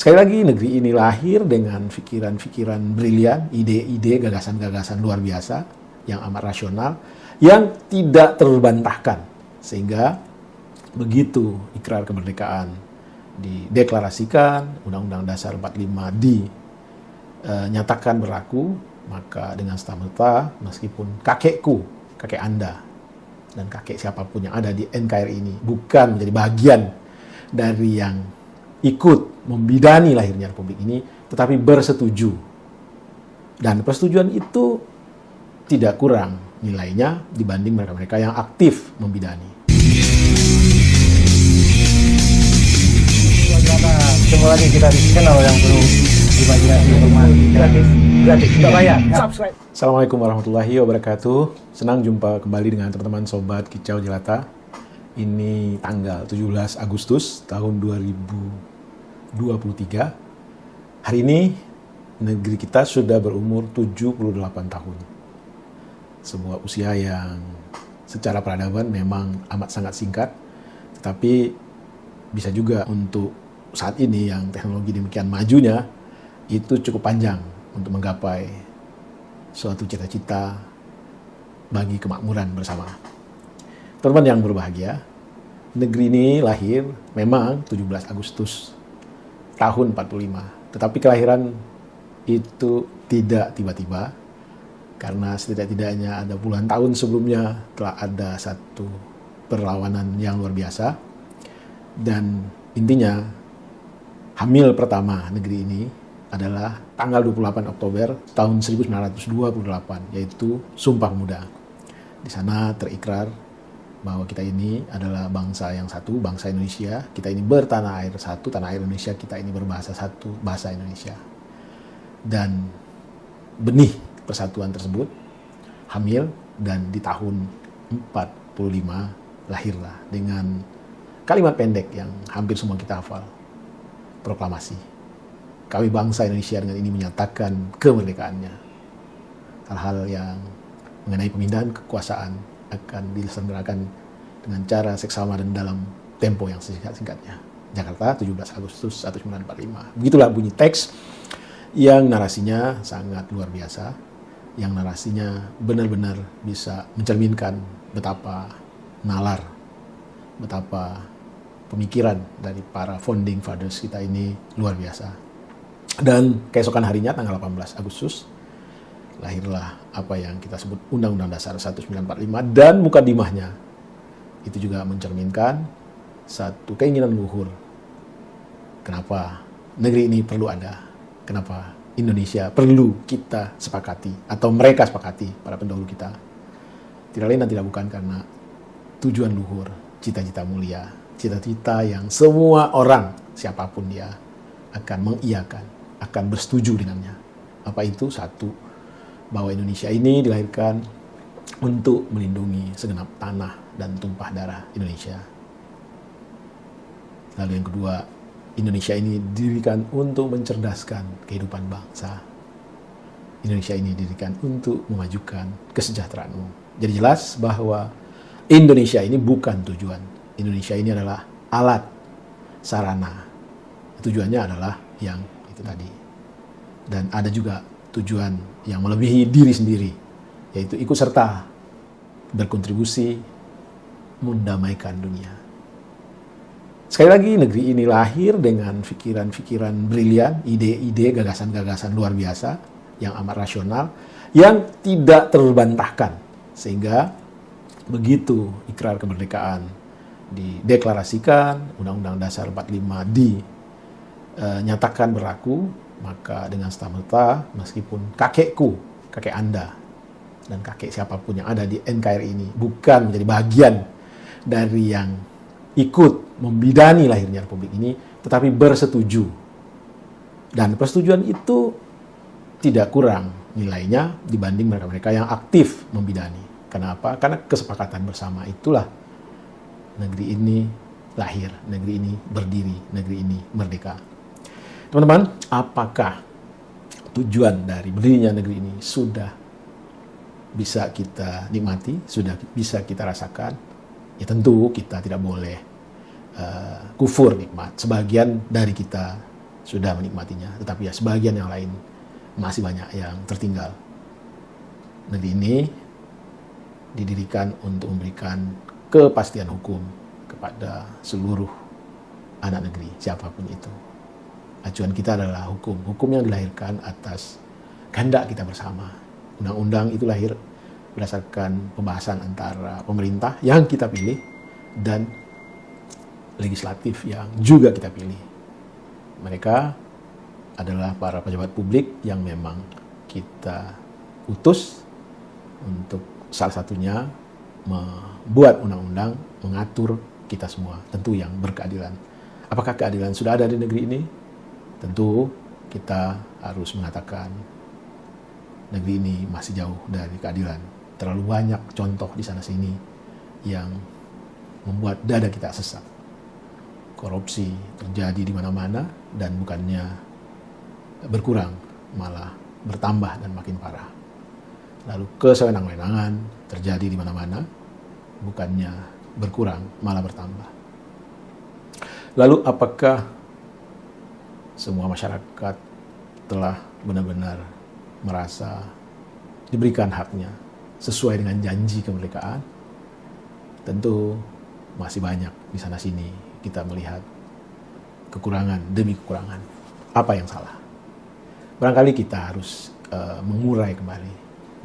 Sekali lagi, negeri ini lahir dengan pikiran-pikiran brilian, ide-ide, gagasan-gagasan luar biasa, yang amat rasional, yang tidak terbantahkan. Sehingga begitu ikrar kemerdekaan dideklarasikan, Undang-Undang Dasar 45 dinyatakan berlaku, maka dengan serta-merta, meskipun kakek Anda, dan kakek siapapun yang ada di NKRI ini bukan menjadi bagian dari yang ikut membidani lahirnya Republik ini, tetapi bersetuju. Dan persetujuan itu tidak kurang nilainya dibanding mereka-mereka yang aktif membidani. Ketemu lagi kita di channel yang perlu imajinasi informasi gratis tidak bayar. Subscribe. Assalamualaikum warahmatullahi wabarakatuh. Senang jumpa kembali dengan teman-teman sobat Kicau Jelata. Ini tanggal 17 Agustus tahun 2023. Hari ini negeri kita sudah berumur 78 tahun. Sebuah usia yang secara peradaban memang amat sangat singkat, tetapi bisa juga untuk saat ini yang teknologi demikian majunya itu cukup panjang untuk menggapai suatu cita-cita bagi kemakmuran bersama. Teman-teman yang berbahagia, negeri ini lahir memang 17 Agustus tahun 45, tetapi kelahiran itu tidak tiba-tiba, karena setidak-tidaknya ada puluhan tahun sebelumnya telah ada satu perlawanan yang luar biasa. Dan intinya, hamil pertama negeri ini adalah tanggal 28 Oktober tahun 1928, yaitu Sumpah Pemuda. Di sana terikrar bahwa kita ini adalah bangsa yang satu, bangsa Indonesia. Kita ini bertanah air satu, tanah air Indonesia. Kita ini berbahasa satu, bahasa Indonesia. Dan benih persatuan tersebut hamil, dan di tahun 45 lahirlah dengan kalimat pendek yang hampir semua kita hafal. Proklamasi. Kami bangsa Indonesia dengan ini menyatakan kemerdekaannya. Hal-hal yang mengenai pemindahan kekuasaan akan diselenggarakan dengan cara seksama dan dalam tempo yang singkat-singkatnya. Jakarta, 17 Agustus 1945. Begitulah bunyi teks yang narasinya sangat luar biasa, yang narasinya benar-benar bisa mencerminkan betapa nalar, betapa pemikiran dari para founding fathers kita ini luar biasa. Dan keesokan harinya, tanggal 18 Agustus, lahirlah apa yang kita sebut Undang-Undang Dasar 1945, dan mukadimahnya itu juga mencerminkan satu keinginan luhur. Kenapa negeri ini perlu ada? Kenapa Indonesia perlu kita sepakati, atau mereka sepakati, para pendahulu kita? Tidak lain dan tidak bukan karena tujuan luhur, cita-cita mulia, cita-cita yang semua orang, siapapun dia, akan mengiyakan, akan bersetuju dengannya. Apa itu? Satu, bahwa Indonesia ini dilahirkan untuk melindungi segenap tanah dan tumpah darah Indonesia. Lalu yang kedua, Indonesia ini didirikan untuk mencerdaskan kehidupan bangsa. Indonesia ini didirikan untuk memajukan kesejahteraanmu. Jadi jelas bahwa Indonesia ini bukan tujuan. Indonesia ini adalah alat, sarana. Tujuannya adalah yang itu tadi. Dan ada juga tujuan yang melebihi diri sendiri, yaitu ikut serta berkontribusi mendamaikan dunia. Sekali lagi, negeri ini lahir dengan pikiran-pikiran brilian, ide-ide, gagasan-gagasan luar biasa, yang amat rasional, yang tidak terbantahkan. Sehingga begitu ikrar kemerdekaan dideklarasikan, Undang-Undang Dasar 45 dinyatakan berlaku, maka dengan serta-merta, meskipun kakek Anda, dan kakek siapapun yang ada di NKRI ini bukan menjadi bagian dari yang ikut membidani lahirnya Republik ini, tetapi bersetuju. Dan persetujuan itu tidak kurang nilainya dibanding mereka-mereka yang aktif membidani. Kenapa? Karena kesepakatan bersama itulah negeri ini lahir, negeri ini berdiri, negeri ini merdeka. Teman-teman, apakah tujuan dari berdirinya negeri ini sudah bisa kita nikmati, sudah bisa kita rasakan? Ya tentu kita tidak boleh kufur nikmat. Sebagian dari kita sudah menikmatinya, tetapi ya sebagian yang lain masih banyak yang tertinggal. Negeri ini didirikan untuk memberikan kepastian hukum kepada seluruh anak negeri, siapapun itu. Acuan kita adalah hukum. Hukum yang dilahirkan atas kehendak kita bersama. Undang-undang itu lahir berdasarkan pembahasan antara pemerintah yang kita pilih dan legislatif yang juga kita pilih. Mereka adalah para pejabat publik yang memang kita utus untuk salah satunya membuat undang-undang mengatur kita semua, tentu yang berkeadilan. Apakah keadilan sudah ada di negeri ini? Tentu kita harus mengatakan negeri ini masih jauh dari keadilan. Terlalu banyak contoh di sana-sini yang membuat dada kita sesak. Korupsi terjadi di mana-mana dan bukannya berkurang, malah bertambah dan makin parah. Lalu kesewenang-wenangan terjadi di mana-mana, bukannya berkurang, malah bertambah. Lalu apakah semua masyarakat telah benar-benar merasa diberikan haknya sesuai dengan janji kemerdekaan? Tentu masih banyak di sana-sini kita melihat kekurangan demi kekurangan. Apa yang salah? Barangkali kita harus mengurai kembali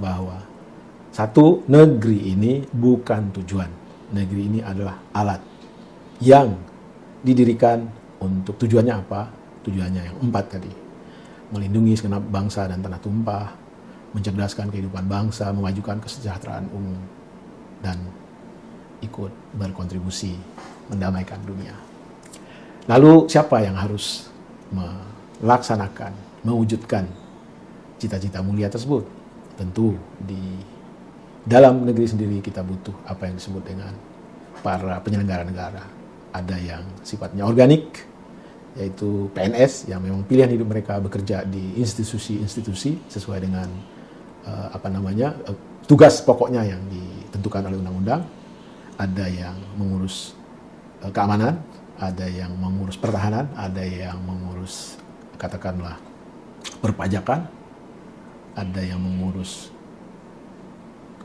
bahwa satu, negeri ini bukan tujuan. Negeri ini adalah alat yang didirikan untuk tujuannya apa? Tujuannya yang 4 tadi. Melindungi segenap bangsa dan tanah tumpah, mencerdaskan kehidupan bangsa, memajukan kesejahteraan umum, dan ikut berkontribusi mendamaikan dunia. Lalu siapa yang harus melaksanakan, mewujudkan cita-cita mulia tersebut? Tentu di dalam negeri sendiri kita butuh apa yang disebut dengan para penyelenggara negara. Ada yang sifatnya organik, yaitu PNS yang memang pilihan hidup mereka bekerja di institusi-institusi sesuai dengan tugas pokoknya yang ditentukan oleh undang-undang. Ada yang mengurus keamanan, ada yang mengurus pertahanan, ada yang mengurus katakanlah perpajakan, ada yang mengurus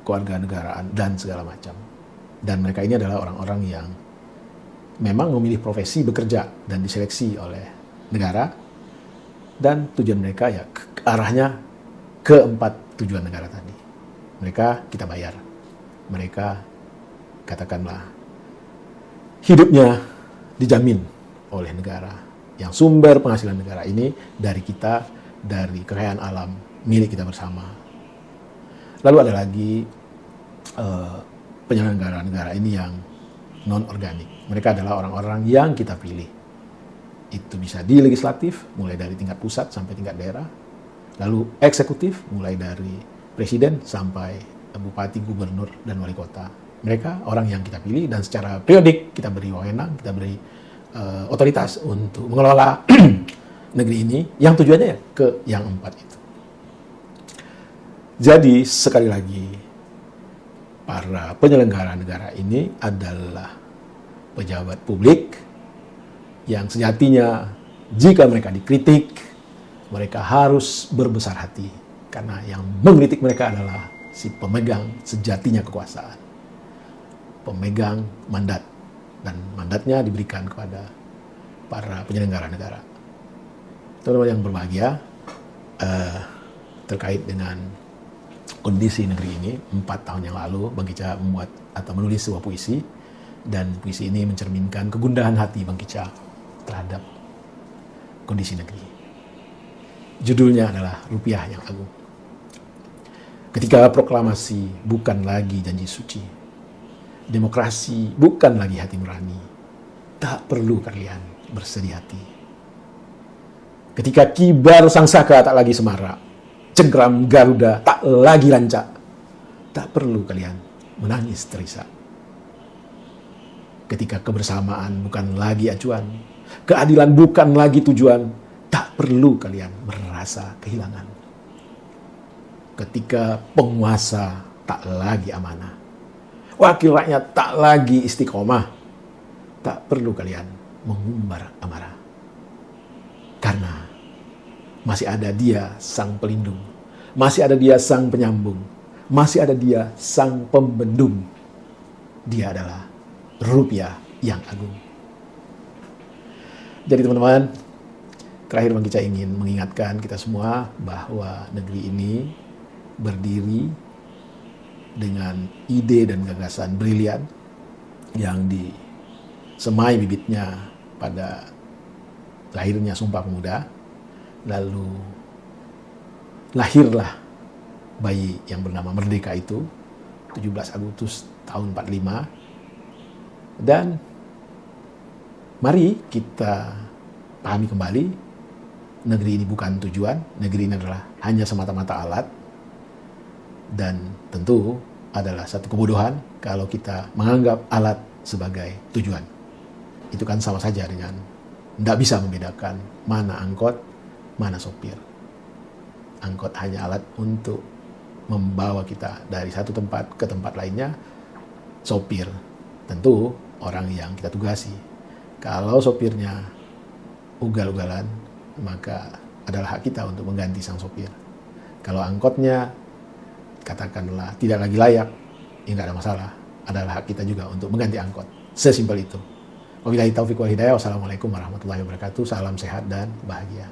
kewarganegaraan dan segala macam. Dan mereka ini adalah orang-orang yang memang memilih profesi bekerja dan diseleksi oleh negara, dan tujuan mereka ya arahnya ke 4 tujuan negara tadi. Mereka kita bayar, mereka katakanlah hidupnya dijamin oleh negara, yang sumber penghasilan negara ini dari kita, dari kekayaan alam milik kita bersama. Lalu ada lagi penyelenggara negara ini yang non-organik. Mereka adalah orang-orang yang kita pilih. Itu bisa di legislatif, mulai dari tingkat pusat sampai tingkat daerah. Lalu eksekutif, mulai dari presiden sampai bupati, gubernur, dan wali kota. Mereka orang yang kita pilih dan secara periodik kita beri wewenang, kita beri otoritas untuk mengelola negeri ini yang tujuannya ya ke yang 4 itu. Jadi sekali lagi, para penyelenggara negara ini adalah pejabat publik yang sejatinya jika mereka dikritik, mereka harus berbesar hati. Karena yang mengkritik mereka adalah si pemegang sejatinya kekuasaan. Pemegang mandat. Dan mandatnya diberikan kepada para penyelenggara negara. Teman-teman yang berbahagia, terkait dengan kondisi negeri ini, 4 tahun yang lalu Bang Kicca membuat atau menulis sebuah puisi, dan puisi ini mencerminkan kegundahan hati Bang Kicca terhadap kondisi negeri. Judulnya adalah Rupiah yang Agung. Ketika proklamasi bukan lagi janji suci, demokrasi bukan lagi hati nurani, tak perlu kalian bersedih hati. Ketika kibar sang saka tak lagi semarak, cengkram Garuda tak lagi lancak, tak perlu kalian menangis terisak. Ketika kebersamaan bukan lagi acuan, keadilan bukan lagi tujuan, tak perlu kalian merasa kehilangan. Ketika penguasa tak lagi amanah, wakil rakyat tak lagi istiqomah, tak perlu kalian mengumbar amarah. Karena masih ada Dia sang pelindung, masih ada Dia sang penyambung, masih ada Dia sang pembendung. Dia adalah rupiah yang agung. Jadi teman-teman, terakhir Bang Kica ingin mengingatkan kita semua bahwa negeri ini berdiri dengan ide dan gagasan brilian yang disemai bibitnya pada lahirnya Sumpah Pemuda. Lalu lahirlah bayi yang bernama Merdeka itu 17 Agustus tahun 45. Dan mari kita pahami kembali, negeri ini bukan tujuan, negeri ini adalah hanya semata-mata alat. Dan tentu adalah satu kebodohan kalau kita menganggap alat sebagai tujuan. Itu kan sama saja dengan tidak bisa membedakan mana angkot, mana sopir. Angkot hanya alat untuk membawa kita dari satu tempat ke tempat lainnya. Sopir tentu orang yang kita tugasi. Kalau sopirnya ugal-ugalan, maka adalah hak kita untuk mengganti sang sopir. Kalau angkotnya katakanlah tidak lagi layak, ya nggak ada masalah. Adalah hak kita juga untuk mengganti angkot. Sesimpel itu. Wabillahi taufiq wal hidayah. Wassalamualaikum warahmatullahi wabarakatuh. Salam sehat dan bahagia.